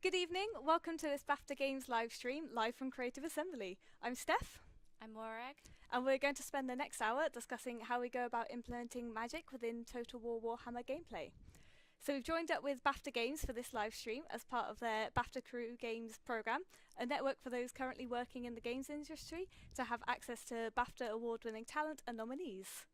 Good evening, welcome to this BAFTA Games live stream, live from Creative Assembly. I'm Steph, I'm Mohrag. and we're going to spend the next hour discussing how we go about implementing magic within Total War Warhammer gameplay. So we've joined up with BAFTA Games for this live stream as part of their BAFTA Crew Games program, a network for those currently working in the games industry to have access to BAFTA award-winning talent and nominees.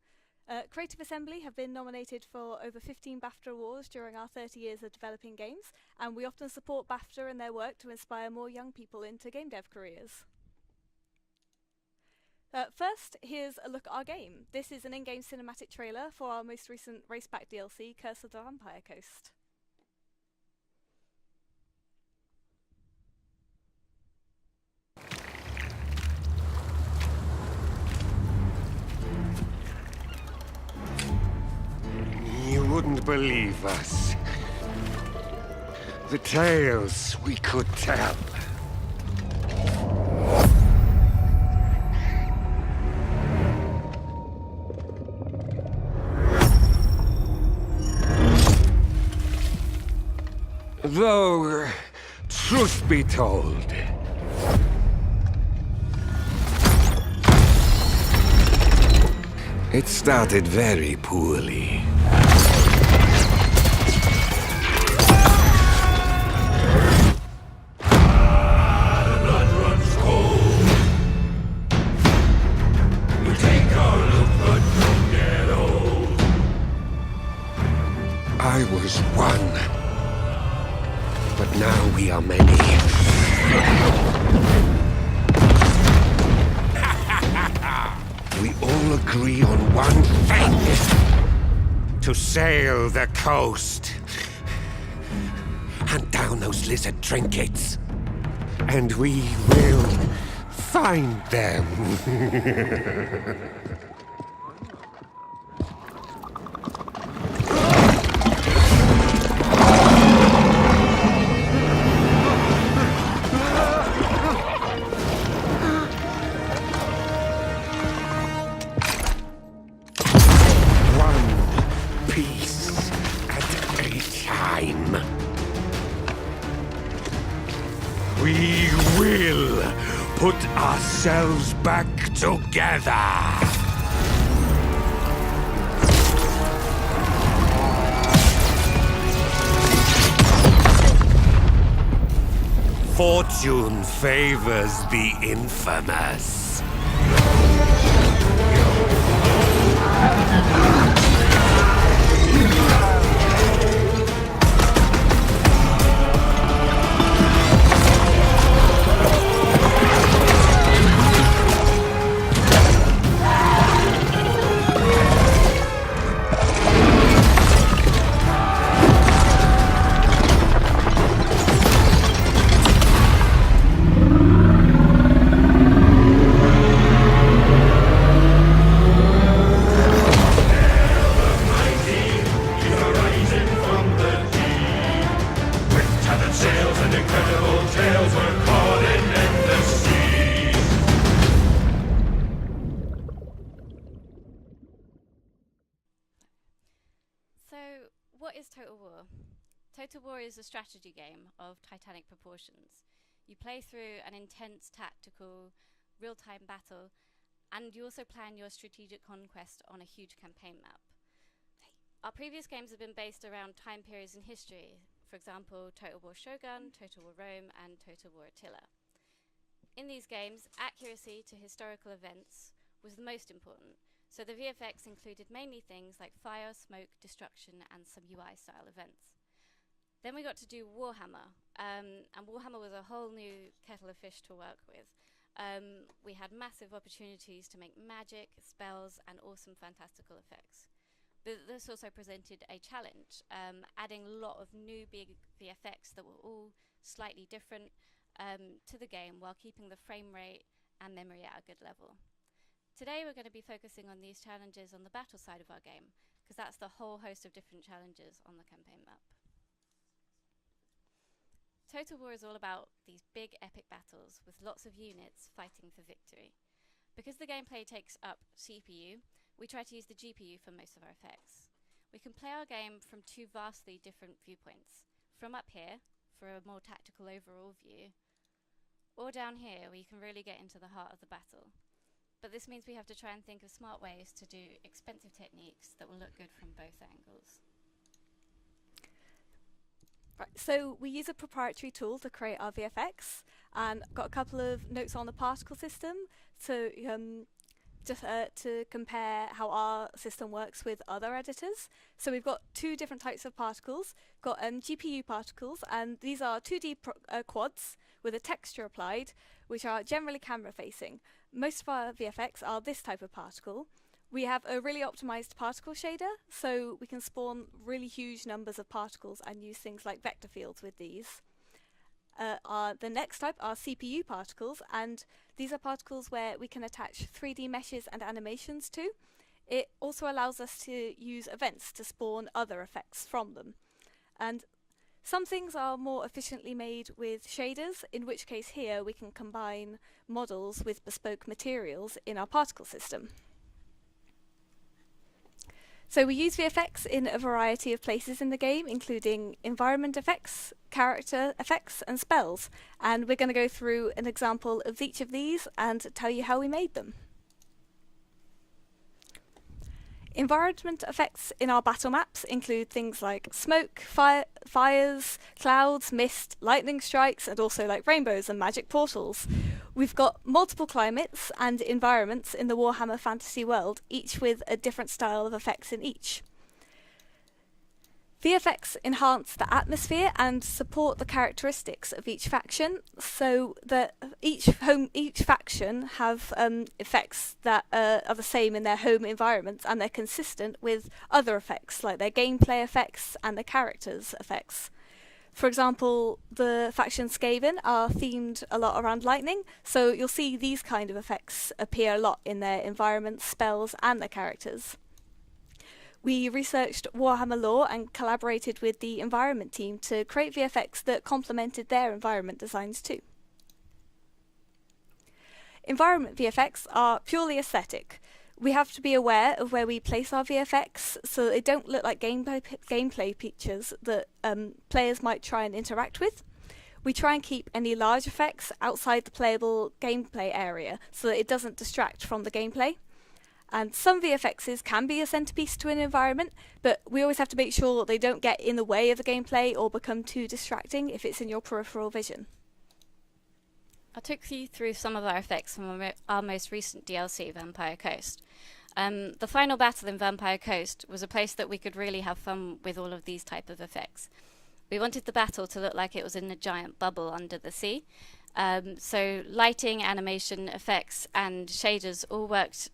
Creative Assembly have been nominated for over 15 BAFTA awards during our 30 years of developing games, and we often support BAFTA in their work to inspire more young people into game dev careers. First, here's a look at our game. This is an in-game cinematic trailer for our most recent Raceback DLC, Curse of the Vampire Coast. You wouldn't believe us. The tales we could tell. Though, truth be told, it started very poorly. I was one, but now we are many. We all agree on one thing: to sail the coast, hunt down those lizard trinkets, and we will find them. We will put ourselves back together. Fortune favors the infamous. So, what is Total War? Total War is a strategy game of titanic proportions. You play through an intense tactical, real-time battle, and you also plan your strategic conquest on a huge campaign map. Our previous games have been based around time periods in history, for example, Total War Shogun, Total War Rome, and Total War Attila. In these games, accuracy to historical events was the most important, so the VFX included mainly things like fire, smoke, destruction, and some UI-style events. Then we got to do Warhammer, and Warhammer was a whole new kettle of fish to work with. We had massive opportunities to make magic, spells, and awesome fantastical effects. But this also presented a challenge, adding a lot of new big VFX that were all slightly different to the game while keeping the frame rate and memory at a good level. Today we're going to be focusing on these challenges on the battle side of our game, because that's the whole host of different challenges on the campaign map. Total War is all about these big epic battles with lots of units fighting for victory. Because the gameplay takes up CPU, we try to use the GPU for most of our effects. We can play our game from two vastly different viewpoints. From up here, for a more tactical overall view, or down here where you can really get into the heart of the battle. But this means we have to try and think of smart ways to do expensive techniques that will look good from both angles. Right, so we use a proprietary tool to create our VFX, and got a couple of notes on the particle system. So just to compare how our system works with other editors. So we've got two different types of particles. Got GPU particles, and these are 2D quads with a texture applied, which are generally camera facing. Most of our VFX are this type of particle. We have a really optimized particle shader, so we can spawn really huge numbers of particles and use things like vector fields with these. The next type are CPU particles, and these are particles where we can attach 3D meshes and animations to. It also allows us to use events to spawn other effects from them. And some things are more efficiently made with shaders, in which case here we can combine models with bespoke materials in our particle system. So we use VFX in a variety of places in the game, including environment effects, character effects, and spells. And we're going to go through an example of each of these and tell you how we made them. Environment effects in our battle maps include things like smoke, fires, clouds, mist, lightning strikes, and also like rainbows and magic portals. We've got multiple climates and environments in the Warhammer fantasy world, each with a different style of effects in each. VFX enhance the atmosphere and support the characteristics of each faction, so that each faction have effects that are the same in their home environments, and they're consistent with other effects like their gameplay effects and the characters' effects. For example, the faction Skaven are themed a lot around lightning, so you'll see these kind of effects appear a lot in their environments, spells, and their characters. We researched Warhammer lore and collaborated with the environment team to create VFX that complemented their environment designs too. Environment VFX are purely aesthetic. We have to be aware of where we place our VFX so they don't look like gameplay features that players might try and interact with. We try and keep any large effects outside the playable gameplay area so that it doesn't distract from the gameplay. And some VFXs can be a centerpiece to an environment, but we always have to make sure they don't get in the way of the gameplay or become too distracting if it's in your peripheral vision. I took you through some of our effects from our most recent DLC, Vampire Coast. The final battle in Vampire Coast was a place that we could really have fun with all of these type of effects. We wanted the battle to look like it was in a giant bubble under the sea. So lighting, animation, effects, and shaders all worked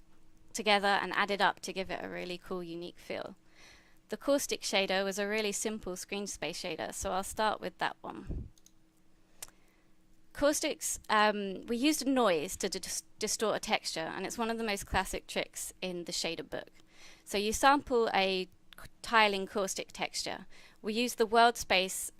together and added up to give it a really cool, unique feel. The caustic shader was a really simple screen space shader, so I'll start with that one. Caustics, we used a noise to distort a texture, and it's one of the most classic tricks in the shader book. So you sample a tiling caustic texture. We use the world space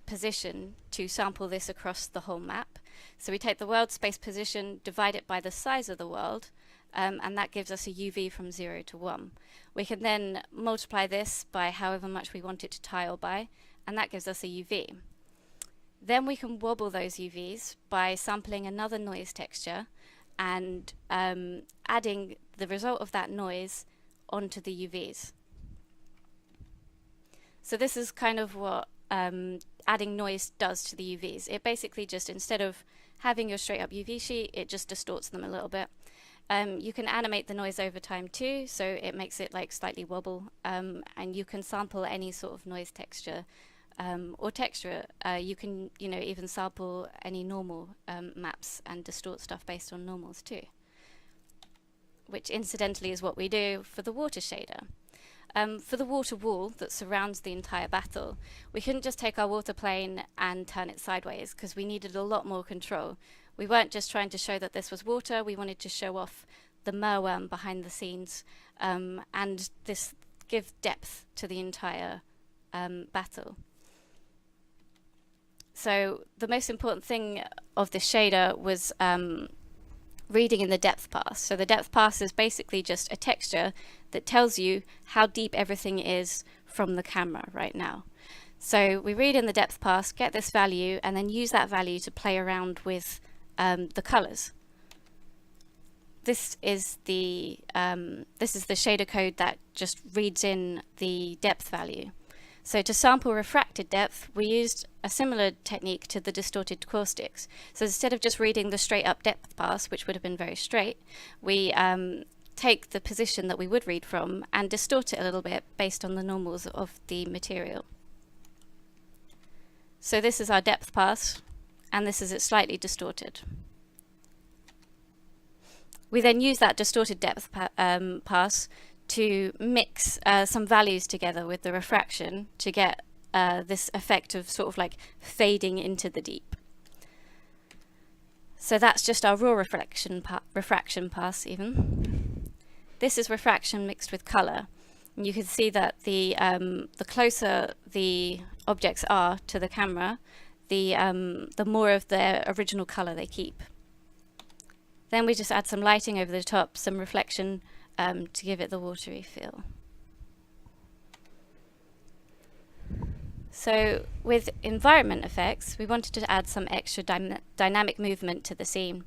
position to sample this across the whole map. So we take the world space position, divide it by the size of the world, and that gives us a UV from 0 to 1. We can then multiply this by however much we want it to tile by, and that gives us a UV. Then we can wobble those UVs by sampling another noise texture and adding the result of that noise onto the UVs. So this is kind of what adding noise does to the UVs. It basically just, instead of having your straight up UV sheet, it just distorts them a little bit. You can animate the noise over time too, so it makes it like slightly wobble, and you can sample any sort of noise texture or texture. You can, even sample any normal maps and distort stuff based on normals too, which incidentally is what we do for the water shader. For the water wall that surrounds the entire battle, we couldn't just take our water plane and turn it sideways because we needed a lot more control. We weren't just trying to show that this was water, we wanted to show off the meerworm behind the scenes and this give depth to the entire battle. So the most important thing of this shader was reading in the depth pass. So the depth pass is basically just a texture that tells you how deep everything is from the camera right now. So we read in the depth pass, get this value, and then use that value to play around with the colors. This is the shader code that just reads in the depth value. So to sample refracted depth, we used a similar technique to the distorted caustics. So instead of just reading the straight up depth pass, which would have been very straight, we take the position that we would read from and distort it a little bit based on the normals of the material. So this is our depth pass, and this is it slightly distorted. We then use that distorted depth pass to mix some values together with the refraction to get this effect of sort of like fading into the deep. So that's just our raw refraction pass even. This is refraction mixed with color. And you can see that the closer the objects are to the camera, the more of their original color they keep. Then we just add some lighting over the top, some reflection to give it the watery feel. So with environment effects, we wanted to add some extra dynamic movement to the scene.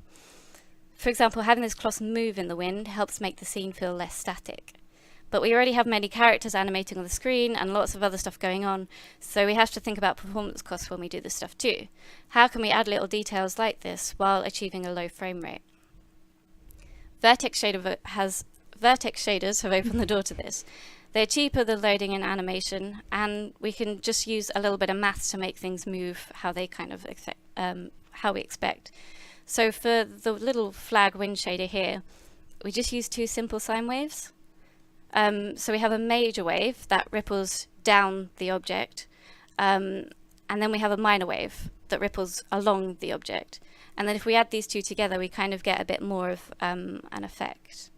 For example, having this cloth move in the wind helps make the scene feel less static. But we already have many characters animating on the screen and lots of other stuff going on, so we have to think about performance costs when we do this stuff too. How can we add little details like this while achieving a low frame rate? Vertex shaders have opened the door to this. They're cheaper than loading in animation, and we can just use a little bit of maths to make things move how they kind of how we expect. So for the little flag wind shader here, we just use two simple sine waves. So we have a major wave that ripples down the object, and then we have a minor wave that ripples along the object. And then if we add these two together, we kind of get a bit more of an effect.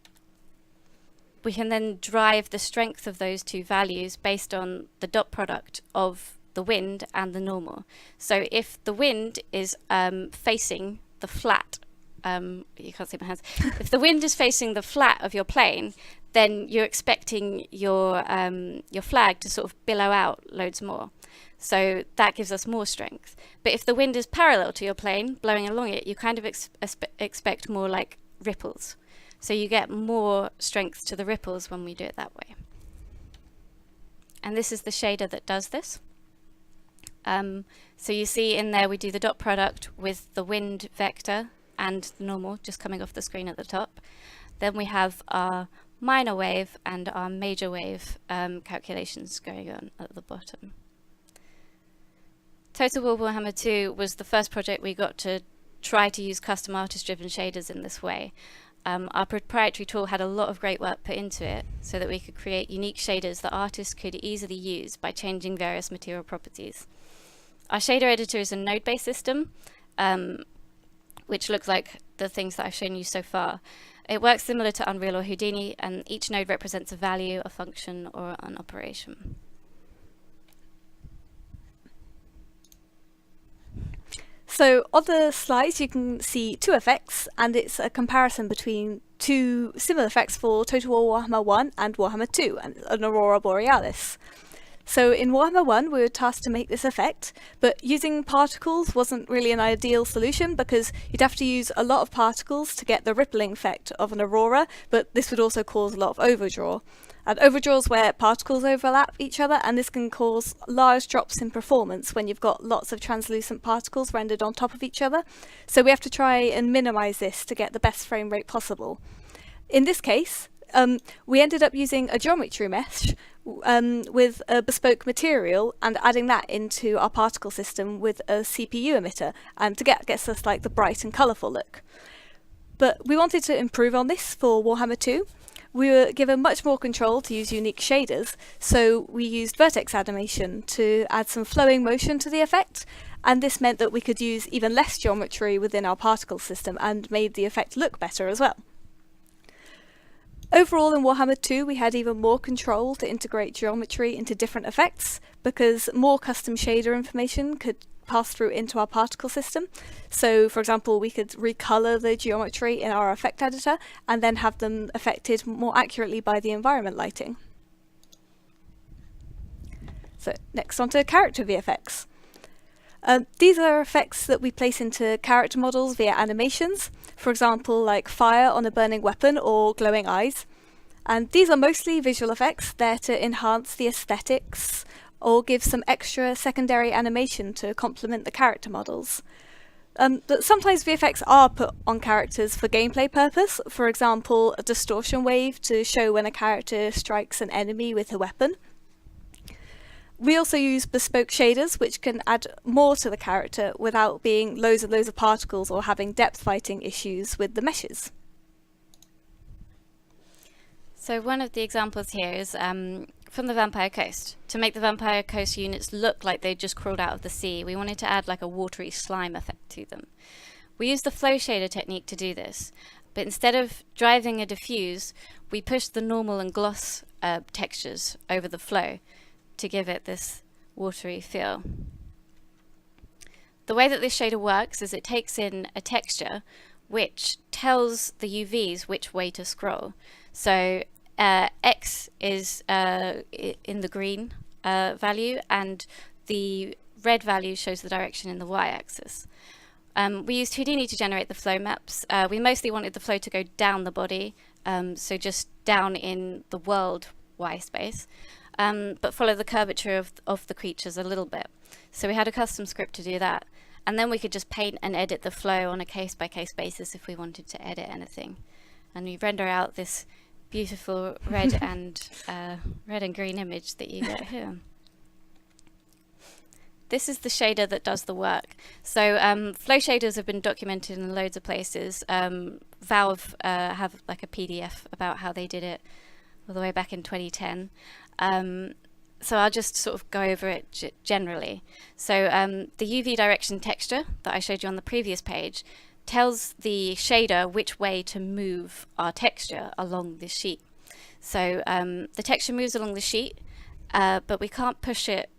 We can then drive the strength of those two values based on the dot product of the wind and the normal. So if the wind is facing the flat, you can't see my hands, if the wind is facing the flat of your plane, then you're expecting your flag to sort of billow out loads more. So that gives us more strength. But if the wind is parallel to your plane, blowing along it, you kind of expect more like ripples. So you get more strength to the ripples when we do it that way. And this is the shader that does this. So you see in there we do the dot product with the wind vector and the normal just coming off the screen at the top. Then we have our minor wave and our major wave calculations going on at the bottom. Total War Warhammer 2 was the first project we got to try to use custom artist-driven shaders in this way. Our proprietary tool had a lot of great work put into it so that we could create unique shaders that artists could easily use by changing various material properties. Our shader editor is a node-based system, which looks like the things that I've shown you so far. It works similar to Unreal or Houdini, and each node represents a value, a function, or an operation. So on the slides you can see two effects, and it's a comparison between two similar effects for Total War Warhammer 1 and Warhammer 2, and an Aurora Borealis. So in Warhammer 1 we were tasked to make this effect, but using particles wasn't really an ideal solution because you'd have to use a lot of particles to get the rippling effect of an aurora, but this would also cause a lot of overdraw. And overdraw is where particles overlap each other, and this can cause large drops in performance when you've got lots of translucent particles rendered on top of each other. So we have to try and minimize this to get the best frame rate possible. In this case, we ended up using a geometry mesh with a bespoke material and adding that into our particle system with a CPU emitter, and to gets us like the bright and colourful look. But we wanted to improve on this for Warhammer 2. We were given much more control to use unique shaders, so we used vertex animation to add some flowing motion to the effect, and this meant that we could use even less geometry within our particle system and made the effect look better as well. Overall in Warhammer 2 we had even more control to integrate geometry into different effects because more custom shader information could pass through into our particle system. So for example, we could recolor the geometry in our effect editor and then have them affected more accurately by the environment lighting. So next on to character VFX. These are effects that we place into character models via animations, for example like fire on a burning weapon or glowing eyes. And these are mostly visual effects there to enhance the aesthetics or give some extra secondary animation to complement the character models. But sometimes VFX are put on characters for gameplay purpose, for example a distortion wave to show when a character strikes an enemy with a weapon. We also use bespoke shaders which can add more to the character without being loads and loads of particles or having depth fighting issues with the meshes. So one of the examples here is from the Vampire Coast. To make the Vampire Coast units look like they just crawled out of the sea, we wanted to add like a watery slime effect to them. We used the flow shader technique to do this, but instead of driving a diffuse, we pushed the normal and gloss textures over the flow to give it this watery feel. The way that this shader works is it takes in a texture which tells the UVs which way to scroll. So X is in the green value, and the red value shows the direction in the Y-axis. We used Houdini to generate the flow maps. We mostly wanted the flow to go down the body, so just down in the world Y space, but follow the curvature of the creatures a little bit. So we had a custom script to do that. And then we could just paint and edit the flow on a case-by-case basis if we wanted to edit anything. And we render out this beautiful red and green image that you get here. This is the shader that does the work. So flow shaders have been documented in loads of places. Valve have like a PDF about how they did it all the way back in 2010. So I'll just sort of go over it generally. So the UV direction texture that I showed you on the previous page tells the shader which way to move our texture along the sheet. So the texture moves along the sheet, but we can't push it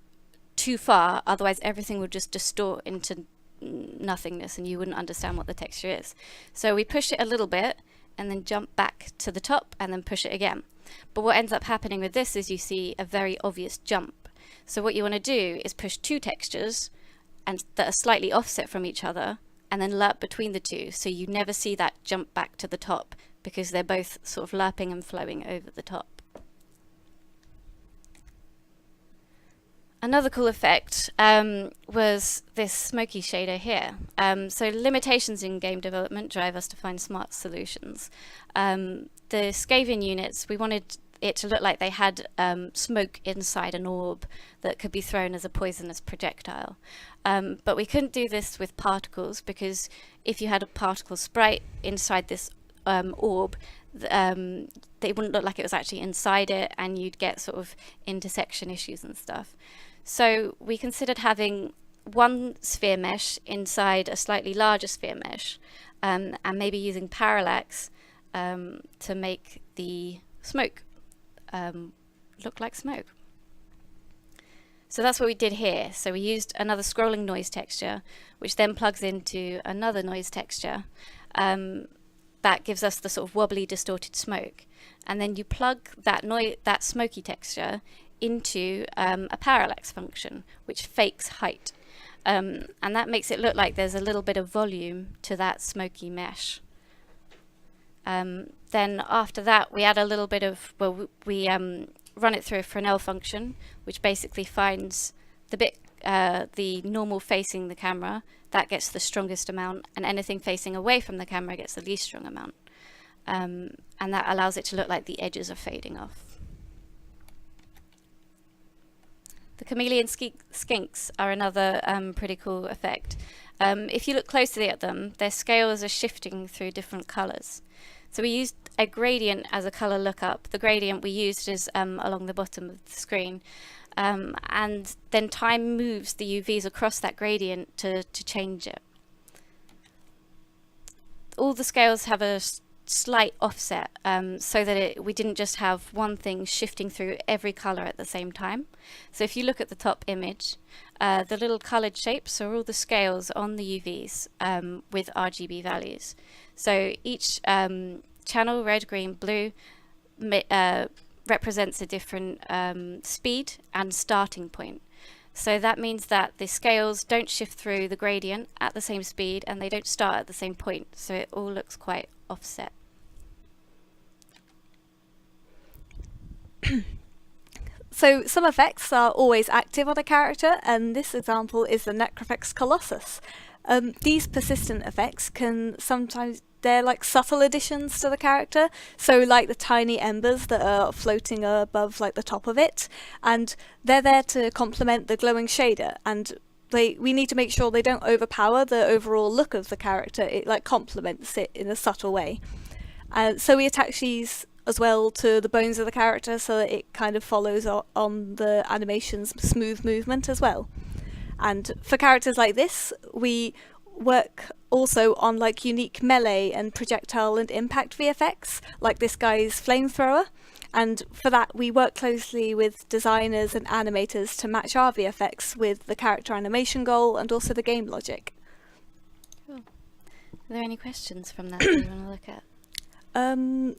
too far, otherwise everything would just distort into nothingness and you wouldn't understand what the texture is. So we push it a little bit and then jump back to the top and then push it again. But what ends up happening with this is you see a very obvious jump. So what you want to do is push two textures and that are slightly offset from each other and then lerp between the two, so you never see that jump back to the top because they're both sort of lerping and flowing over the top. Another cool effect was this smoky shader here. So limitations in game development drive us to find smart solutions. The Skaven units, we wanted it to look like they had smoke inside an orb that could be thrown as a poisonous projectile. But we couldn't do this with particles because if you had a particle sprite inside this orb, they wouldn't look like it was actually inside it and you'd get sort of intersection issues and stuff. So we considered having one sphere mesh inside a slightly larger sphere mesh and maybe using parallax to make the smoke look like smoke. So that's what we did here. So we used another scrolling noise texture, which then plugs into another noise texture. That gives us the sort of wobbly, distorted smoke. And then you plug that smoky texture into a parallax function, which fakes height. And that makes it look like there's a little bit of volume to that smoky mesh. Then after that, we add a little bit of, we run it through a Fresnel function, which basically finds the bit, the normal facing the camera, that gets the strongest amount, and anything facing away from the camera gets the least strong amount. And that allows it to look like the edges are fading off. The chameleon skinks are another pretty cool effect. If you look closely at them, their scales are shifting through different colors. So we used a gradient as a color lookup. The gradient we used is along the bottom of the screen. And then time moves the UVs across that gradient to change it. All the scales have a slight offset so that we didn't just have one thing shifting through every color at the same time. So if you look at the top image, the little colored shapes are all the scales on the UVs with RGB values. So each channel, red, green, blue, represents a different speed and starting point. So that means that the scales don't shift through the gradient at the same speed, and they don't start at the same point, so it all looks quite offset. So some effects are always active on a character, and this example is the Necrofex Colossus. These persistent effects can sometimes, they're like subtle additions to the character, so like the tiny embers that are floating above like the top of it, and they're there to complement the glowing shader, and we need to make sure they don't overpower the overall look of the character. It like complements it in a subtle way. So we attach these as well to the bones of the character so that it kind of follows on the animation's smooth movement as well. And for characters like this, we work also on like unique melee and projectile and impact VFX, like this guy's flamethrower. And for that, we work closely with designers and animators to match our VFX with the character animation goal and also the game logic. Cool. Are there any questions from that you want to look at?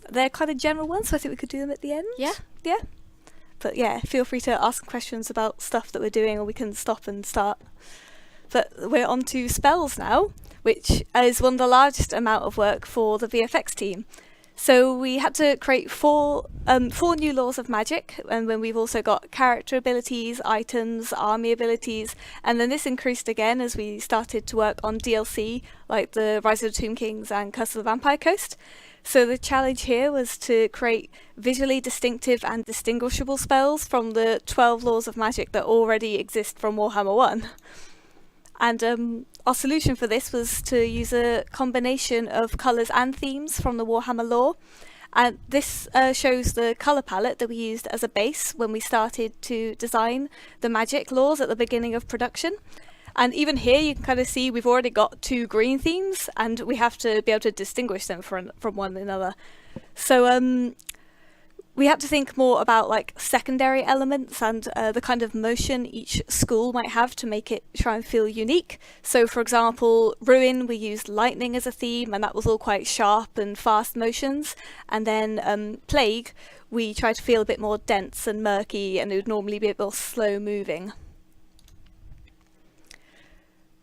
They're kind of general ones, so I think we could do them at the end. Yeah? Yeah. But yeah, feel free to ask questions about stuff that we're doing, or we can stop and start. But we're on to spells now, which is one of the largest amount of work for the VFX team. So we had to create four new laws of magic, and then we've also got character abilities, items, army abilities, and then this increased again as we started to work on DLC, like the Rise of the Tomb Kings and Curse of the Vampire Coast. So the challenge here was to create visually distinctive and distinguishable spells from the 12 laws of magic that already exist from Warhammer 1. And our solution for this was to use a combination of colours and themes from the Warhammer lore. And this shows the colour palette that we used as a base when we started to design the magic laws at the beginning of production. And even here you can kind of see we've already got 2 green themes, and we have to be able to distinguish them from one another. So we had to think more about like secondary elements and the kind of motion each school might have to make it try and feel unique. So for example, Ruin, we used lightning as a theme, and that was all quite sharp and fast motions. And then Plague, we tried to feel a bit more dense and murky, and it would normally be a bit more slow moving.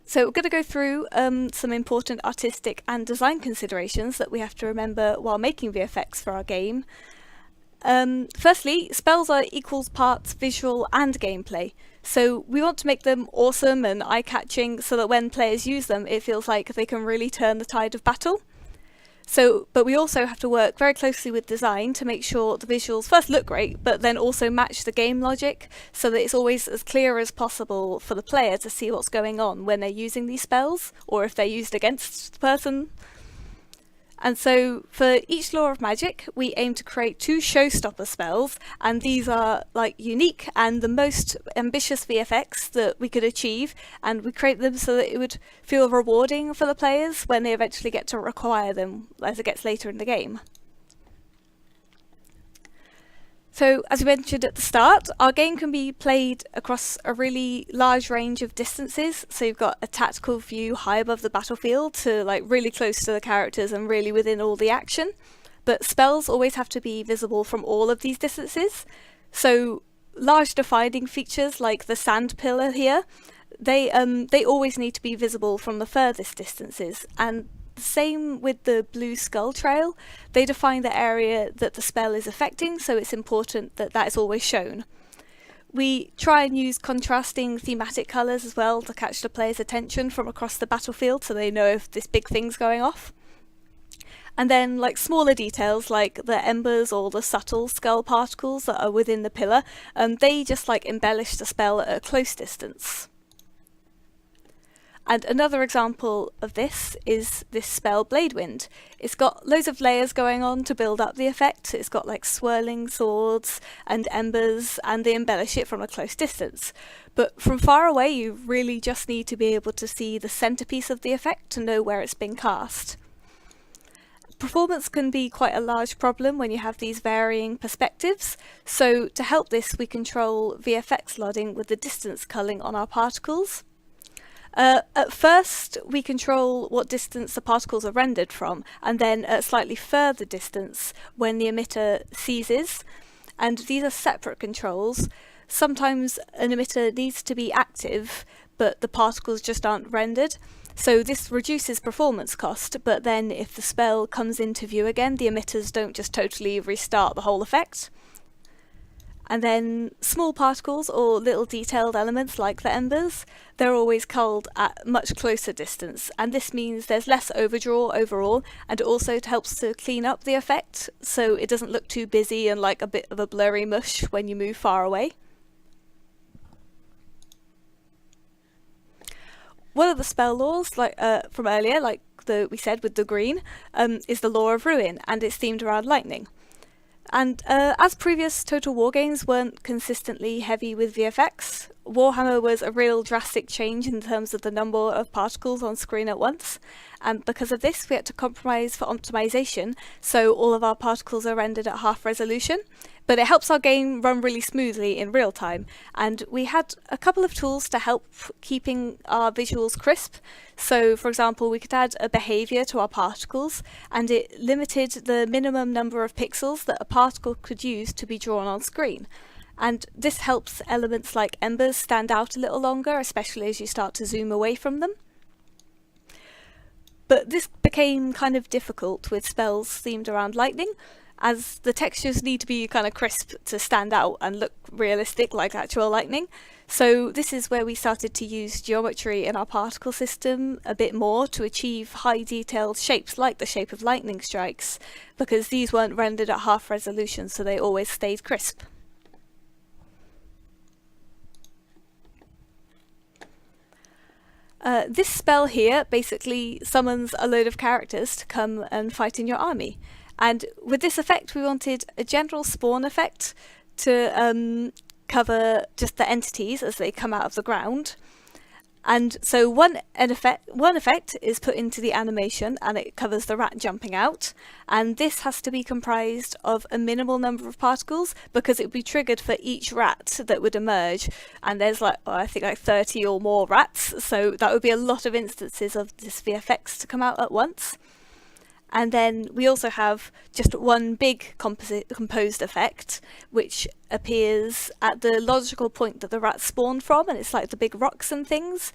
So we're going to go through some important artistic and design considerations that we have to remember while making VFX for our game. Firstly, spells are equal parts visual and gameplay. So we want to make them awesome and eye-catching so that when players use them, it feels like they can really turn the tide of battle. But we also have to work very closely with design to make sure the visuals first look great, but then also match the game logic so that it's always as clear as possible for the player to see what's going on when they're using these spells, or if they're used against the person. And so for each law of magic, we aim to create 2 showstopper spells, and these are like unique and the most ambitious VFX that we could achieve, and we create them so that it would feel rewarding for the players when they eventually get to require them as it gets later in the game. So, as we mentioned at the start, our game can be played across a really large range of distances. So you've got a tactical view high above the battlefield to like really close to the characters and really within all the action. But spells always have to be visible from all of these distances. So large defining features like the sand pillar here, they always need to be visible from the furthest distances. And the same with the blue skull trail. They define the area that the spell is affecting, so it's important that that is always shown. We try and use contrasting thematic colours as well to catch the player's attention from across the battlefield so they know if this big thing's going off. And then like smaller details like the embers or the subtle skull particles that are within the pillar, they just like embellish the spell at a close distance. And another example of this is this spell Bladewind. It's got loads of layers going on to build up the effect. It's got like swirling swords and embers, and they embellish it from a close distance. But from far away, you really just need to be able to see the centerpiece of the effect to know where it's been cast. Performance can be quite a large problem when you have these varying perspectives. So to help this, we control VFX loading with the distance culling on our particles. At first, we control what distance the particles are rendered from, and then at a slightly further distance when the emitter ceases. and these are separate controls. Sometimes an emitter needs to be active, but the particles just aren't rendered. So this reduces performance cost, but then if the spell comes into view again, the emitters don't just totally restart the whole effect. And then small particles or little detailed elements like the embers, they're always culled at much closer distance, and this means there's less overdraw overall, and it also helps to clean up the effect so it doesn't look too busy and like a bit of a blurry mush when you move far away. One of the spell laws, like from earlier, like we said with the green, is the Law of Ruin, and it's themed around lightning. And as previous Total War games weren't consistently heavy with VFX, Warhammer was a real drastic change in terms of the number of particles on screen at once. And because of this, we had to compromise for optimization, so all of our particles are rendered at half resolution. But it helps our game run really smoothly in real time. And we had a couple of tools to help keeping our visuals crisp. So, for example, we could add a behavior to our particles, and it limited the minimum number of pixels that a particle could use to be drawn on screen. And this helps elements like embers stand out a little longer, especially as you start to zoom away from them. But this became kind of difficult with spells themed around lightning, as the textures need to be kind of crisp to stand out and look realistic like actual lightning. So this is where we started to use geometry in our particle system a bit more to achieve high detailed shapes like the shape of lightning strikes, because these weren't rendered at half resolution, so they always stayed crisp. This spell here basically summons a load of characters to come and fight in your army. And with this effect, we wanted a general spawn effect to cover just the entities as they come out of the ground. And so one effect is put into the animation, and it covers the rat jumping out. And this has to be comprised of a minimal number of particles, because it would be triggered for each rat that would emerge. And there's I think 30 or more rats, so that would be a lot of instances of this VFX to come out at once. And then we also have just one big composed effect, which appears at the logical point that the rats spawn from, and it's like the big rocks and things.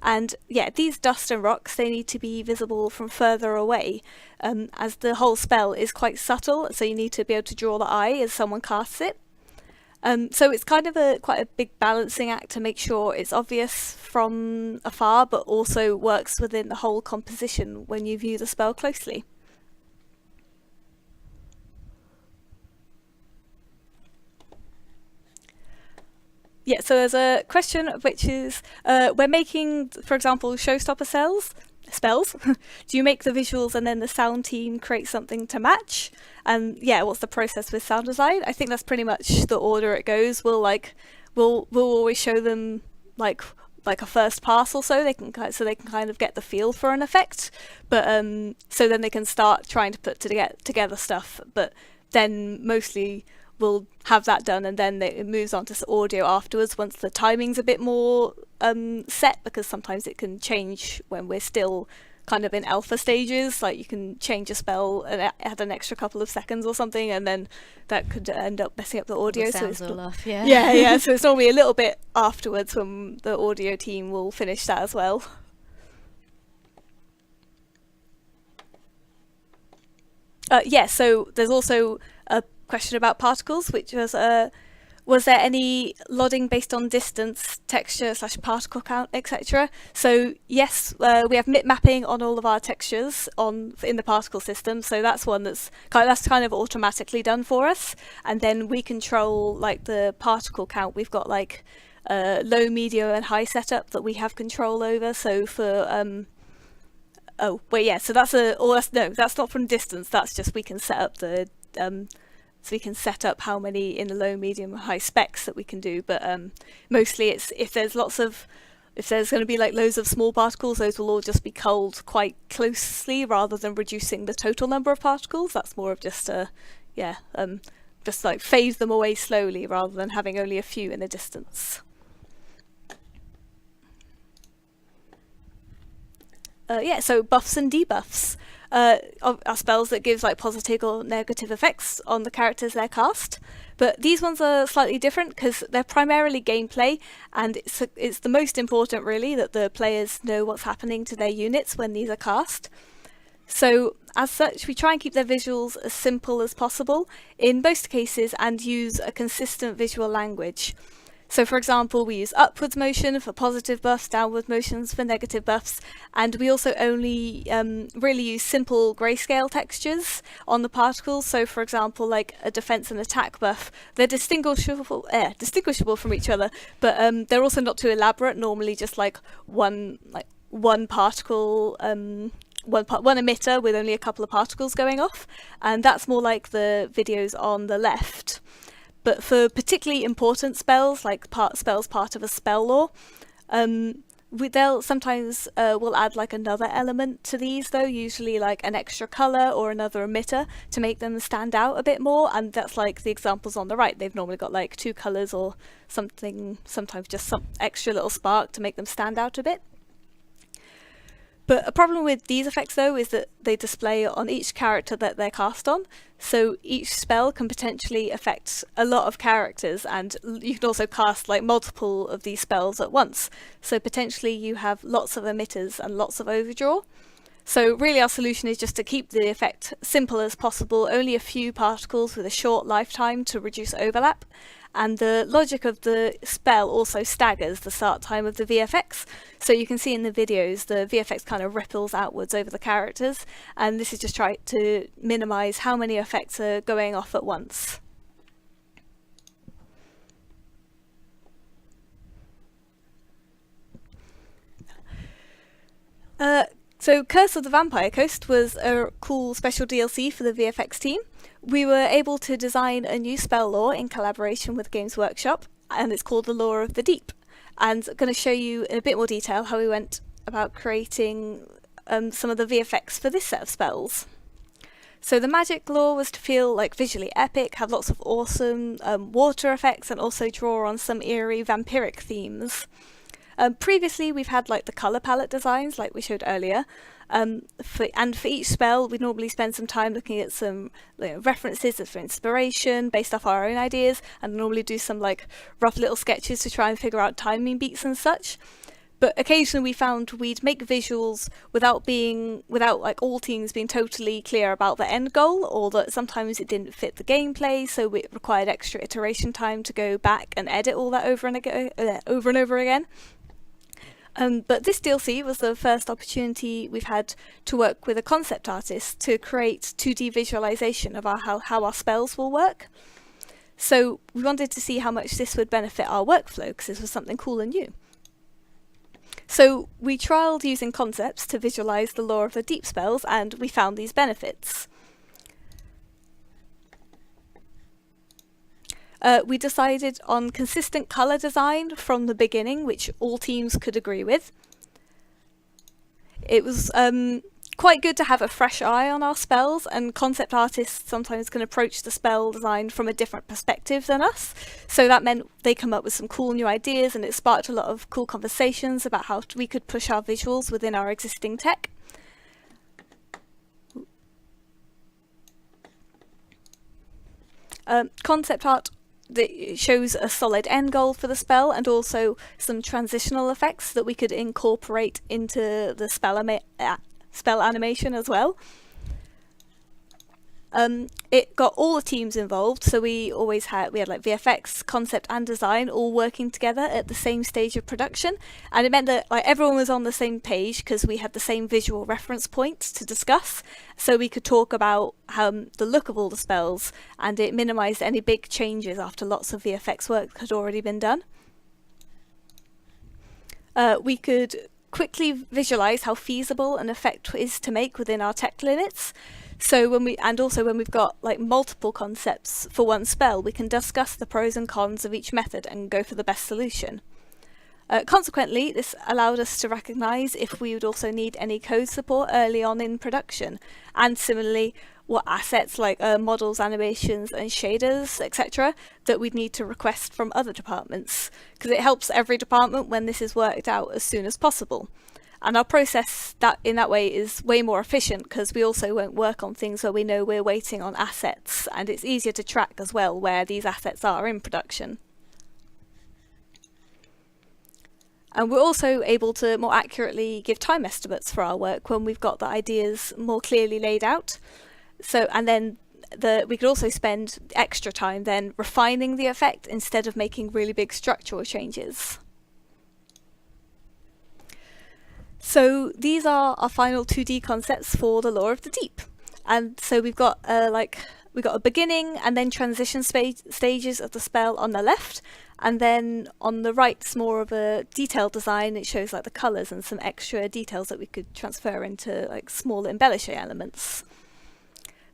And yeah, these dust and rocks, they need to be visible from further away, as the whole spell is quite subtle, so you need to be able to draw the eye as someone casts it. So it's kind of quite a big balancing act to make sure it's obvious from afar, but also works within the whole composition when you view the spell closely. Yeah, so there's a question which is, we're making, for example, showstopper spells. Do you make the visuals and then the sound team create something to match? And yeah, what's the process with sound design? I think that's pretty much the order it goes. We'll always show them like a first pass or so, they can kind of get the feel for an effect. But so then they can start trying to put together stuff. But then mostly we'll have that done, and then it moves on to audio afterwards once the timing's a bit more set, because sometimes it can change when we're still kind of in alpha stages. Like you can change a spell and add an extra couple of seconds or something, and then that could end up messing up the audio. So it's all off, yeah. Yeah. So it's normally a little bit afterwards when the audio team will finish that as well. So there's also a question about particles, which was there any lodding based on distance, texture / particle count, etc.? So yes, we have MIP mapping on all of our textures in the particle system, so that's one that's kind of automatically done for us. And then we control like the particle count. We've got like low, medium, and high setup that we have control over. So for so that's not from distance. That's just we can set up the so we can set up how many in the low, medium, high specs that we can do. But mostly it's if there's going to be like loads of small particles, those will all just be culled quite closely rather than reducing the total number of particles. That's more of just just like phase them away slowly rather than having only a few in the distance. So buffs and debuffs. are spells that gives like positive or negative effects on the characters they're cast. But these ones are slightly different because they're primarily gameplay, and it's the most important really that the players know what's happening to their units when these are cast. So as such, we try and keep their visuals as simple as possible in most cases and use a consistent visual language. So for example, we use upwards motion for positive buffs, downward motions for negative buffs, and we also only really use simple grayscale textures on the particles. So for example, like a defense and attack buff, they're distinguishable from each other, but they're also not too elaborate, normally just like one particle, one emitter with only a couple of particles going off, and that's more like the videos on the left. But for particularly important spells, like spells part of a spell lore, they'll sometimes we'll add like another element to these though, usually like an extra colour or another emitter to make them stand out a bit more, and that's like the examples on the right. They've normally got like 2 colours or something, sometimes just some extra little spark to make them stand out a bit. But a problem with these effects though is that they display on each character that they're cast on, so each spell can potentially affect a lot of characters, and you can also cast like multiple of these spells at once, so potentially you have lots of emitters and lots of overdraw. So really our solution is just to keep the effect simple as possible, only a few particles with a short lifetime to reduce overlap. And the logic of the spell also staggers the start time of the VFX. So you can see in the videos the VFX kind of ripples outwards over the characters, and this is just trying to minimise how many effects are going off at once. So Curse of the Vampire Coast was a cool special DLC for the VFX team. We were able to design a new spell lore in collaboration with Games Workshop, and it's called the Lore of the Deep. And I'm going to show you in a bit more detail how we went about creating some of the VFX for this set of spells. So the magic lore was to feel like visually epic, have lots of awesome water effects, and also draw on some eerie vampiric themes. Previously we've had like the colour palette designs like we showed earlier, for each spell we'd normally spend some time looking at some references for inspiration based off our own ideas, and normally do some like rough little sketches to try and figure out timing beats and such. But occasionally we found we'd make visuals without like all teams being totally clear about the end goal, or that sometimes it didn't fit the gameplay, so it required extra iteration time to go back and edit all that over and over again. But this DLC was the first opportunity we've had to work with a concept artist to create 2D visualization of how our spells will work. So we wanted to see how much this would benefit our workflow, because this was something cool and new. So we trialled using concepts to visualize the lore of the deep spells, and we found these benefits. We decided on consistent colour design from the beginning, which all teams could agree with. It was quite good to have a fresh eye on our spells, and concept artists sometimes can approach the spell design from a different perspective than us. So that meant they come up with some cool new ideas, and it sparked a lot of cool conversations about how we could push our visuals within our existing tech. Concept art that shows a solid end goal for the spell, and also some transitional effects that we could incorporate into the spell animation as well. It got all the teams involved, so we had like VFX, concept and design all working together at the same stage of production, and it meant that like everyone was on the same page because we had the same visual reference points to discuss, so we could talk about the look of all the spells, and it minimised any big changes after lots of VFX work had already been done. We could quickly visualise how feasible an effect is to make within our tech limits. So when we've got like multiple concepts for one spell, we can discuss the pros and cons of each method and go for the best solution. Consequently, this allowed us to recognise if we would also need any code support early on in production, and similarly what assets like models, animations and shaders, etc. that we'd need to request from other departments, because it helps every department when this is worked out as soon as possible. And our process in that way is way more efficient because we also won't work on things where we know we're waiting on assets, and it's easier to track as well where these assets are in production. And we're also able to more accurately give time estimates for our work when we've got the ideas more clearly laid out. So, and then we could also spend extra time then refining the effect instead of making really big structural changes. So these are our final 2D concepts for the Lore of the Deep. And so we've got a beginning and then transition stages of the spell on the left, and then on the right it's more of a detailed design. It shows like the colours and some extra details that we could transfer into like small embellishing elements.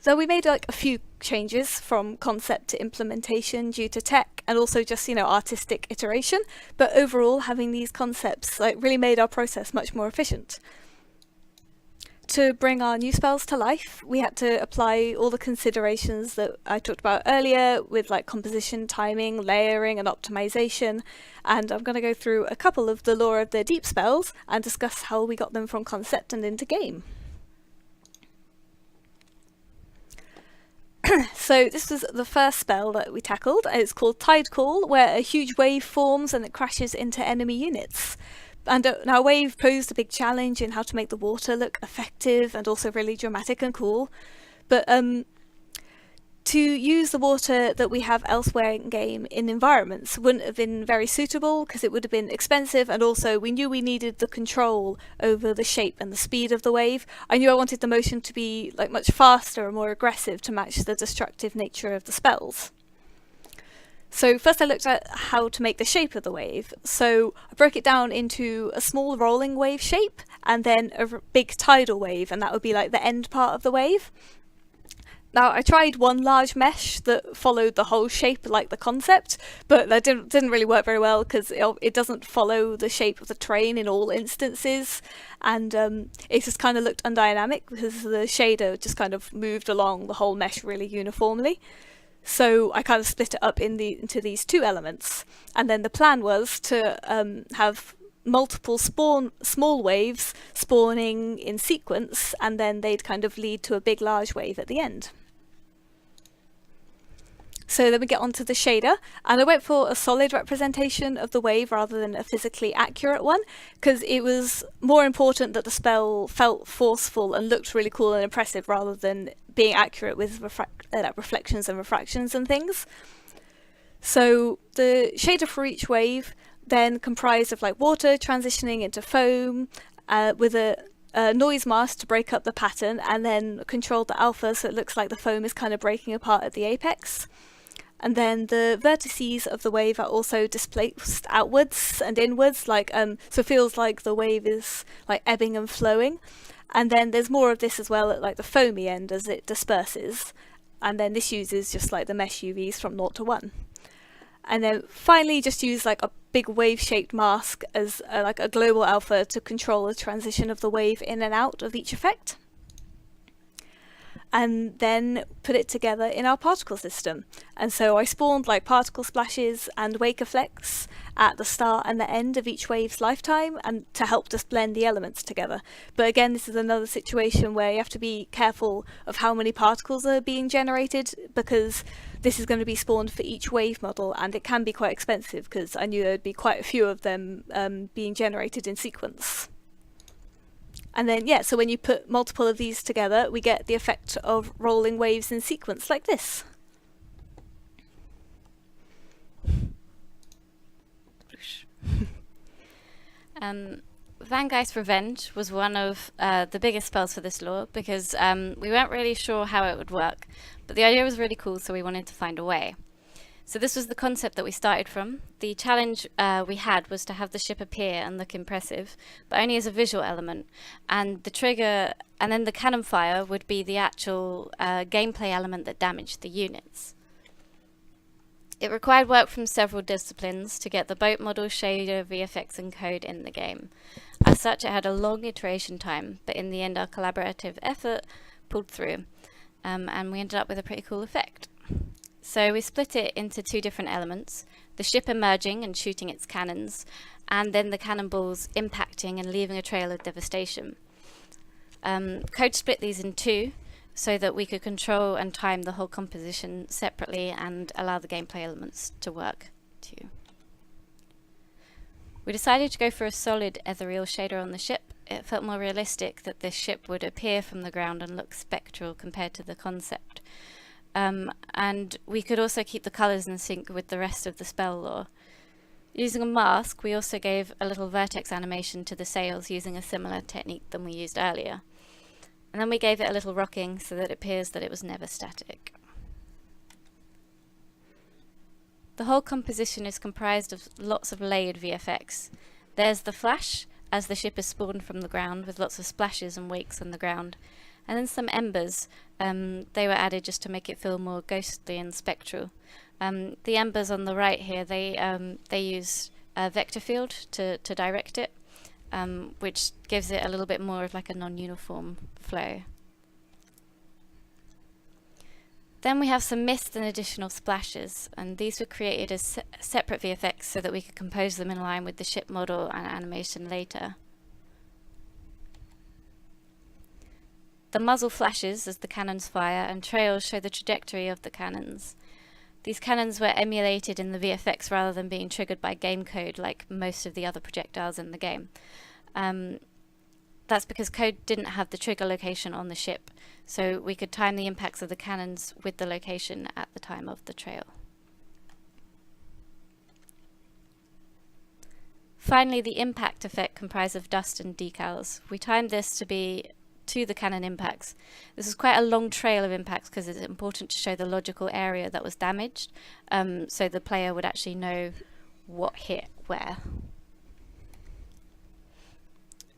So we made like a few changes from concept to implementation due to tech and also just, artistic iteration. But overall, having these concepts like really made our process much more efficient. To bring our new spells to life, we had to apply all the considerations that I talked about earlier with like composition, timing, layering and optimization. And I'm going to go through a couple of the Lore of the Deep spells and discuss how we got them from concept and into game. So this was the first spell that we tackled. It's called Tide Call, where a huge wave forms and it crashes into enemy units. And now wave posed a big challenge in how to make the water look effective and also really dramatic and cool. But to use the water that we have elsewhere in game in environments wouldn't have been very suitable because it would have been expensive, and also we knew we needed the control over the shape and the speed of the wave. I knew I wanted the motion to be like much faster and more aggressive to match the destructive nature of the spells. So first I looked at how to make the shape of the wave. So I broke it down into a small rolling wave shape and then a big tidal wave, and that would be like the end part of the wave. Now, I tried one large mesh that followed the whole shape like the concept, but that didn't really work very well because it doesn't follow the shape of the train in all instances, and it just kind of looked undynamic because the shader just kind of moved along the whole mesh really uniformly. So I kind of split it up into these two elements, and then the plan was to have multiple small waves spawning in sequence, and then they'd kind of lead to a big large wave at the end. So then we get onto the shader, and I went for a solid representation of the wave rather than a physically accurate one, because it was more important that the spell felt forceful and looked really cool and impressive rather than being accurate with reflections and refractions and things. So the shader for each wave then comprised of like water transitioning into foam with a noise mask to break up the pattern, and then controlled the alpha so it looks like the foam is kind of breaking apart at the apex. And then the vertices of the wave are also displaced outwards and inwards, like so it feels like the wave is like ebbing and flowing. And then there's more of this as well at like the foamy end as it disperses. And then this uses just like the mesh UVs from 0 to 1. And then finally just use like a big wave-shaped mask as like a global alpha to control the transition of the wave in and out of each effect. And then put it together in our particle system. And so I spawned like particle splashes and wake effects at the start and the end of each wave's lifetime, and to help just blend the elements together. But again, this is another situation where you have to be careful of how many particles are being generated, because this is going to be spawned for each wave model, and it can be quite expensive because I knew there would be quite a few of them being generated in sequence. And then, yeah, so when you put multiple of these together, we get the effect of rolling waves in sequence like this. Vangeist's Revenge was one of the biggest spells for this lore because we weren't really sure how it would work, but the idea was really cool, so we wanted to find a way. So this was the concept that we started from. The challenge we had was to have the ship appear and look impressive, but only as a visual element. And the trigger, and then the cannon fire would be the actual gameplay element that damaged the units. It required work from several disciplines to get the boat model, shader, VFX and code in the game. As such, it had a long iteration time, but in the end our collaborative effort pulled through, and we ended up with a pretty cool effect. So we split it into two different elements, the ship emerging and shooting its cannons, and then the cannonballs impacting and leaving a trail of devastation. Code split these in two so that we could control and time the whole composition separately and allow the gameplay elements to work too. We decided to go for a solid ethereal shader on the ship. It felt more realistic that this ship would appear from the ground and look spectral compared to the concept. And we could also keep the colours in sync with the rest of the spell lore. Using a mask, we also gave a little vertex animation to the sails using a similar technique than we used earlier. And then we gave it a little rocking so that it appears that it was never static. The whole composition is comprised of lots of layered VFX. There's the flash, as the ship is spawned from the ground, with lots of splashes and wakes on the ground. And then some embers. They were added just to make it feel more ghostly and spectral. The embers on the right here, they use a vector field to direct it, which gives it a little bit more of like a non-uniform flow. Then we have some mist and additional splashes, and these were created as separate VFX so that we could compose them in line with the ship model and animation later. The muzzle flashes as the cannons fire, and trails show the trajectory of the cannons. These cannons were emulated in the VFX rather than being triggered by game code like most of the other projectiles in the game. That's because code didn't have the trigger location on the ship, so we could time the impacts of the cannons with the location at the time of the trail. Finally, the impact effect comprised of dust and decals. We timed this to be to the cannon impacts. This is quite a long trail of impacts because it's important to show the logical area that was damaged, so the player would actually know what hit where.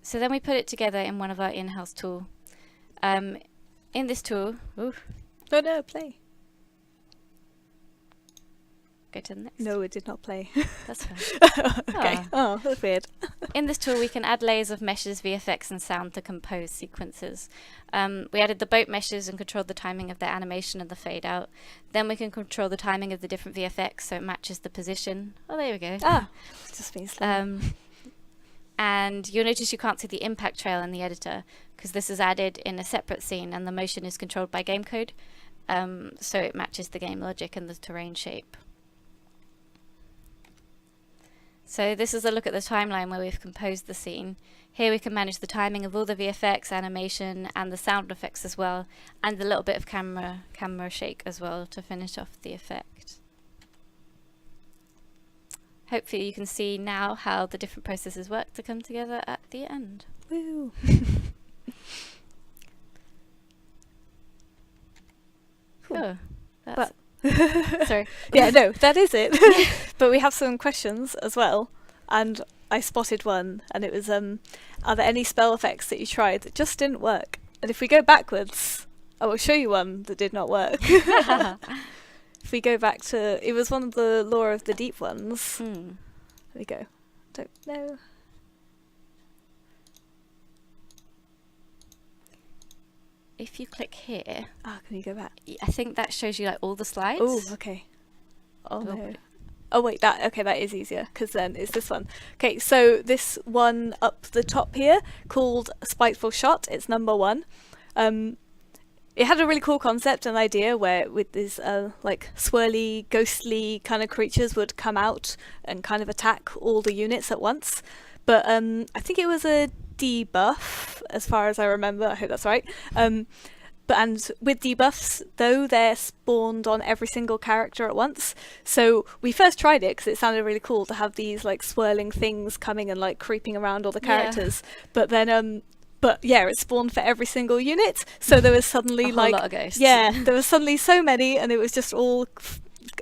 So then we put it together in one of our in-house tools. In this tool, No, play. Go to the next. No, it did not play. That's fine. Okay. Oh, that's weird. In this tool, we can add layers of meshes, VFX, and sound to compose sequences. We added the boat meshes and controlled the timing of the animation and the fade out. Then we can control the timing of the different VFX so it matches the position. Oh, there we go. Just being slow. And you'll notice you can't see the impact trail in the editor because this is added in a separate scene and the motion is controlled by game code, so it matches the game logic and the terrain shape. So this is a look at the timeline where we've composed the scene. Here we can manage the timing of all the VFX, animation, and the sound effects as well, and a little bit of camera shake as well to finish off the effect. Hopefully you can see now how the different processes work to come together at the end. Woo! Cool. Sorry. Yeah, no, that is it. But we have some questions as well, and I spotted one, and it was, are there any spell effects that you tried that just didn't work? And if we go backwards, I will show you one that did not work. If we go back to, it was one of the Lore of the Deep ones. There we go. Don't know. If you click here, can you go back? I think that shows you like all the slides. Oh, okay. Oh no. Oh wait, that is easier because then it's this one. Okay, so this one up the top here called Spiteful Shot. It's number 1. It had a really cool concept and idea where with these like swirly, ghostly kind of creatures would come out and kind of attack all the units at once. But I think it was a debuff, as far as I remember. I hope that's right. And with debuffs, though, they're spawned on every single character at once. So we first tried it because it sounded really cool to have these like swirling things coming and like creeping around all the characters. Yeah. But then, it spawned for every single unit. So there was suddenly a whole lot of ghosts. Yeah, there was suddenly so many, and it was just all.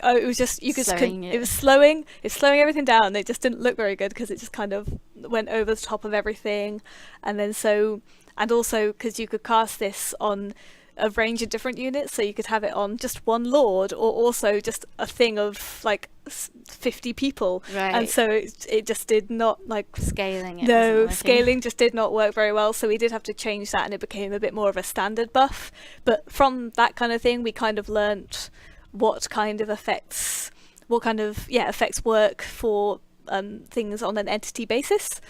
It was just it was slowing. It's slowing everything down. It just didn't look very good because it just kind of went over the top of everything, and then also because you could cast this on a range of different units, so you could have it on just one lord or also just a thing of like 50 people, right? And so it just did not like scaling. Scaling just did not work very well, so we did have to change that, and it became a bit more of a standard buff. But from that kind of thing, we kind of learnt what kind of effects work for things on an entity basis.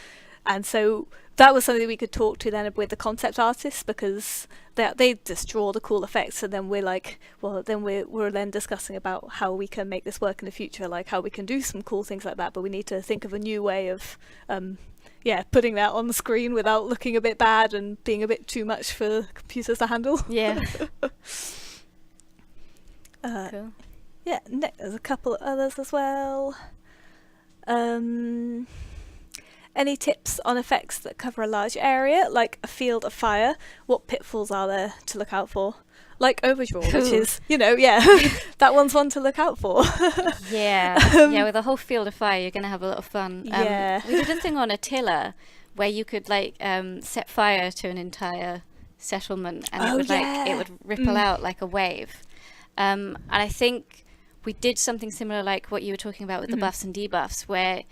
And so that was something we could talk to then with the concept artists, because they just draw the cool effects, and then we're like, well, then we're then discussing about how we can make this work in the future, like how we can do some cool things like that, but we need to think of a new way of putting that on the screen without looking a bit bad and being a bit too much for computers to handle. Yeah. Cool. Yeah, there's a couple of others as well. Any tips on effects that cover a large area, like a field of fire? What pitfalls are there to look out for? Like Overdraw, which is, that one's one to look out for. Yeah, with a whole field of fire, you're going to have a lot of fun. Yeah. We did a thing on Attila where you could set fire to an entire settlement, and it would ripple out like a wave. And I think we did something similar like what you were talking about with the buffs and debuffs, where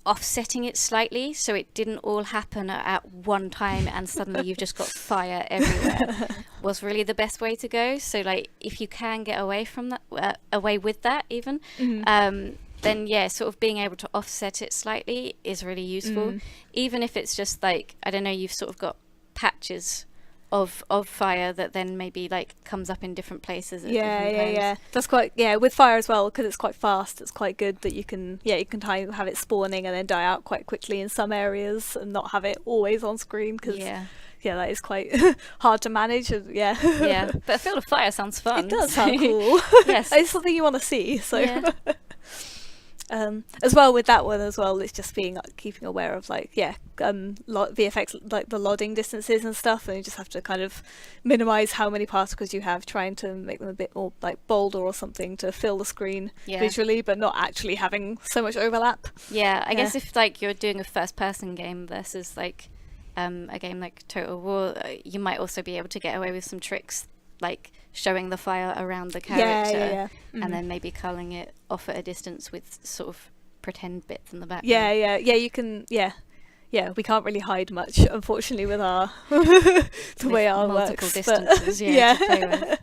offsetting it slightly so it didn't all happen at one time and suddenly you've just got fire everywhere was really the best way to go. So like if you can get away from that, away with that even, then sort of being able to offset it slightly is really useful. Even if it's just like, I don't know, you've sort of got patches of fire that then maybe like comes up in different places at different times. That's quite with fire as well, because it's quite fast. It's quite good that you can have it spawning and then die out quite quickly in some areas and not have it always on screen, because that is quite hard to manage. But a field of fire sounds fun. It does sound cool. Yes. It's something you want to see, so as well with that one as well, it's just keeping aware of VFX, like the loading distances and stuff, and you just have to kind of minimize how many particles you have, trying to make them a bit more like bolder or something to fill the screen visually, but not actually having so much overlap. I guess if like you're doing a first person game versus like a game like Total War, you might also be able to get away with some tricks like showing the fire around the character and then maybe colouring it off at a distance with sort of pretend bits in the background. You can we can't really hide much, unfortunately, with our the with way our multiple works, distances to play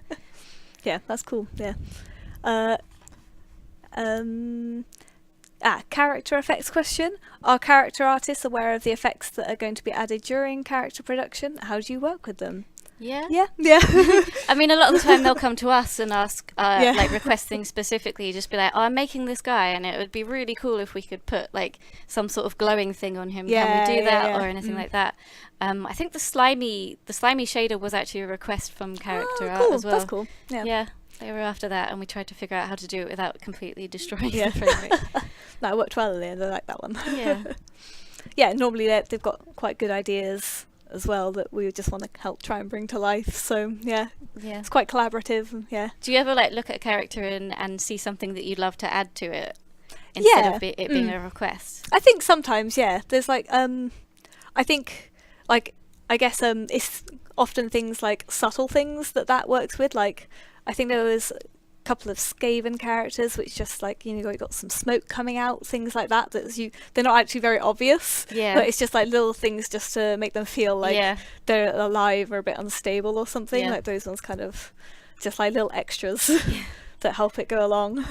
with. That's cool. Character effects question. Are character artists aware of the effects that are going to be added during character production? How do you work with them? Yeah. I mean, a lot of the time they'll come to us and ask, like, request things specifically. Just be like, "Oh, I'm making this guy, and it would be really cool if we could put like some sort of glowing thing on him. Can we do that or anything like that?" I think the slimy shader was actually a request from character art as well. That's cool. Yeah, they were after that, and we tried to figure out how to do it without completely destroying the frame rate. That worked well in the end. I like that one. Yeah. Normally they've got quite good ideas as well that we just want to help try and bring to life, so it's quite collaborative. Do you ever like look at a character and see something that you'd love to add to it instead of it being a request? I think sometimes there's like I think like I guess it's often things like subtle things that works with. Like I think there was couple of Skaven characters which just like you got some smoke coming out, things like that they're not actually very obvious, but it's just like little things just to make them feel like they're alive or a bit unstable or something. Like those ones kind of just like little extras that help it go along.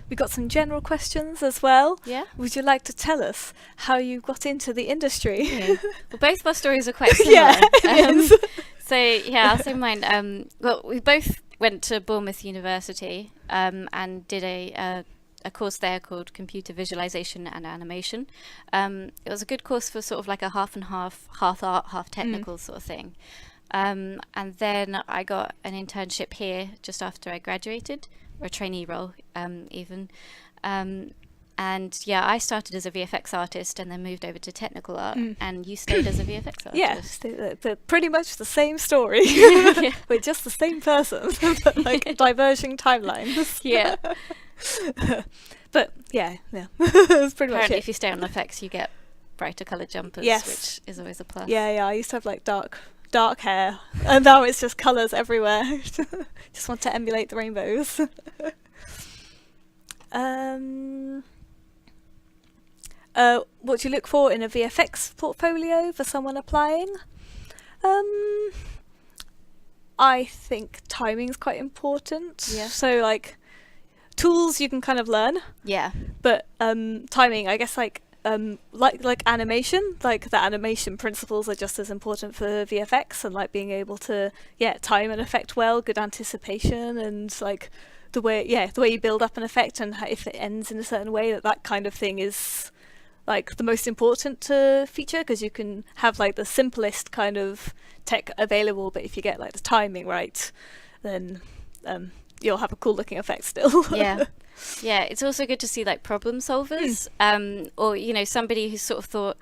We've got some general questions as well. Would you like to tell us how you got into the industry? Well, both of our stories are quite similar. So I'll say mine. Well, we both went to Bournemouth University and did a course there called Computer Visualization and Animation. It was a good course for sort of like a half and half art, half technical sort of thing. And then I got an internship here just after I graduated, or a trainee role even. And I started as a VFX artist and then moved over to technical art, and you stayed as a VFX artist. But pretty much the same story. We're just the same person, but like diverging timelines. But it's pretty much it. If you stay on effects, you get brighter coloured jumpers, which is always a plus. I used to have like dark hair, and now it's just colours everywhere. Just want to emulate the rainbows. What do you look for in a VFX portfolio for someone applying? I think timing's quite important. So like tools you can kind of learn, Yeah. but timing, I guess, like animation, like the animation principles are just as important for VFX, and like being able to time an effect well, good anticipation, and like the way you build up an effect, and if it ends in a certain way, that kind of thing is like the most important to feature, because you can have like the simplest kind of tech available, but if you get like the timing right, then you'll have a cool looking effect still. Yeah, it's also good to see like problem solvers, or somebody who's sort of thought,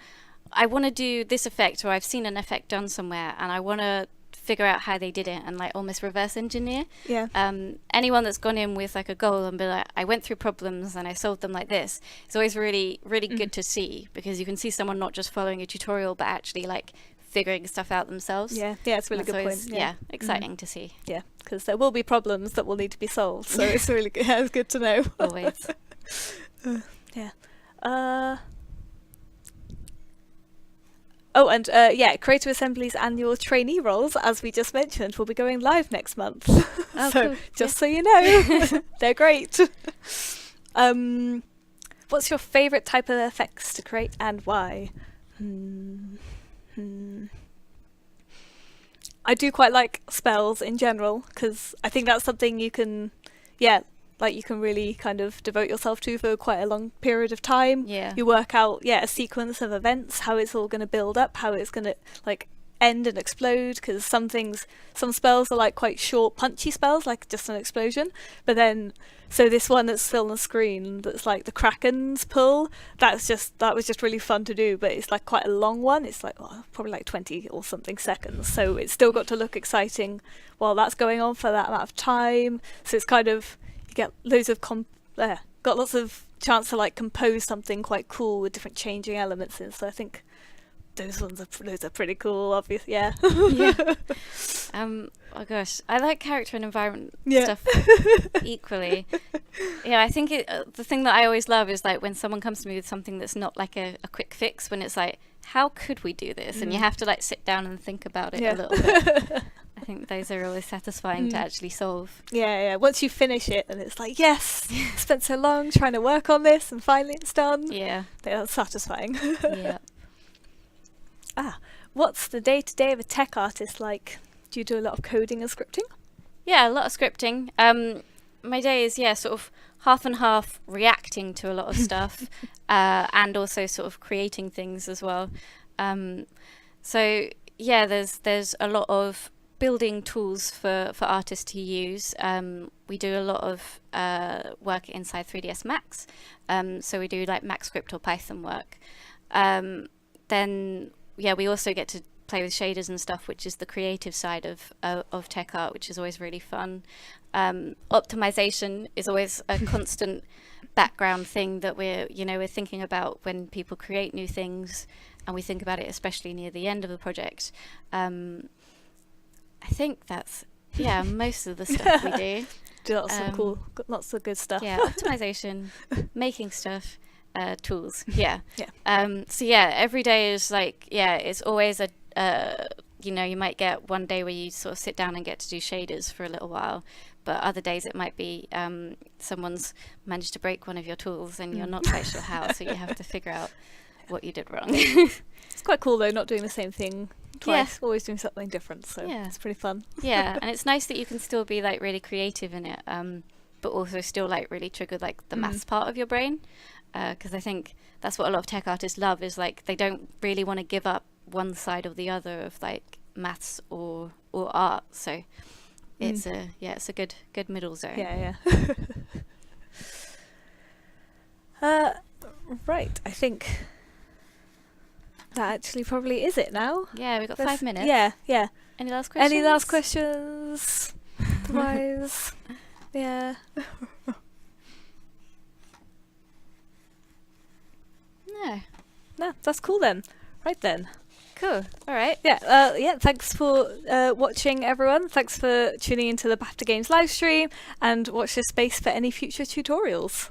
I want to do this effect, or I've seen an effect done somewhere and I want to figure out how they did it, and like almost reverse engineer. Anyone that's gone in with like a goal and be like, I went through problems and I solved them like this, it's always really good to see, because you can see someone not just following a tutorial but actually like figuring stuff out themselves. It's a really good point. Exciting to see. Because there will be problems that will need to be solved, so it's really good. It's good to know. Always. Creative Assembly's annual trainee roles, as we just mentioned, will be going live next month. Oh, so cool. just so you know, they're great. What's your favourite type of effects to create and why? I do quite like spells in general, because I think that's something you can, you can really kind of devote yourself to for quite a long period of time. You work out a sequence of events, how it's all going to build up, how it's going to like end and explode, because some spells are like quite short punchy spells, like just an explosion, but then so this one that's still on the screen, that's like the Kraken's pull, that was just really fun to do, but it's like quite a long one. It's like probably like 20 or something seconds, so it's still got to look exciting while that's going on for that amount of time. So it's kind of, you get loads of got lots of chance to like compose something quite cool with different changing elements in. So I think those are pretty cool, obviously. Oh gosh, I like character and environment stuff equally. I think the thing that I always love is like when someone comes to me with something that's not like a quick fix, when it's like, how could we do this? And you have to like sit down and think about it a little bit. I think those are always satisfying to actually solve. Once you finish it and it's like, yes, spent so long trying to work on this and finally it's done. That's satisfying. What's the day-to-day of a tech artist like? Do you do a lot of coding and scripting? Yeah, a lot of scripting. My day is sort of half and half, reacting to a lot of stuff, and also sort of creating things as well. There's a lot of building tools for artists to use. We do a lot of work inside 3ds Max, so we do like Max script or Python work. We also get to play with shaders and stuff, which is the creative side of tech art, which is always really fun. Optimization is always a constant background thing that we're thinking about when people create new things, and we think about it especially near the end of the project. I think that's most of the stuff we do. Do lots of good stuff. Optimization, making stuff. Tools, every day is like, it's always you might get one day where you sort of sit down and get to do shaders for a little while, but other days it might be someone's managed to break one of your tools and you're not quite sure how, so you have to figure out what you did wrong. It's quite cool though, not doing the same thing twice, always doing something different, so it's pretty fun. And it's nice that you can still be like really creative in it, but also still like really trigger like the maths part of your brain. Because I think that's what a lot of tech artists love, is like they don't really want to give up one side or the other of like maths or art. So it's a good middle zone. Right, I think that actually probably is it now. We've got 5 minutes. Any last questions? Any last questions? Otherwise, No, that's cool then. Right then. Cool. All right. Thanks for watching, everyone. Thanks for tuning into the BAFTA Games live stream, and watch this space for any future tutorials.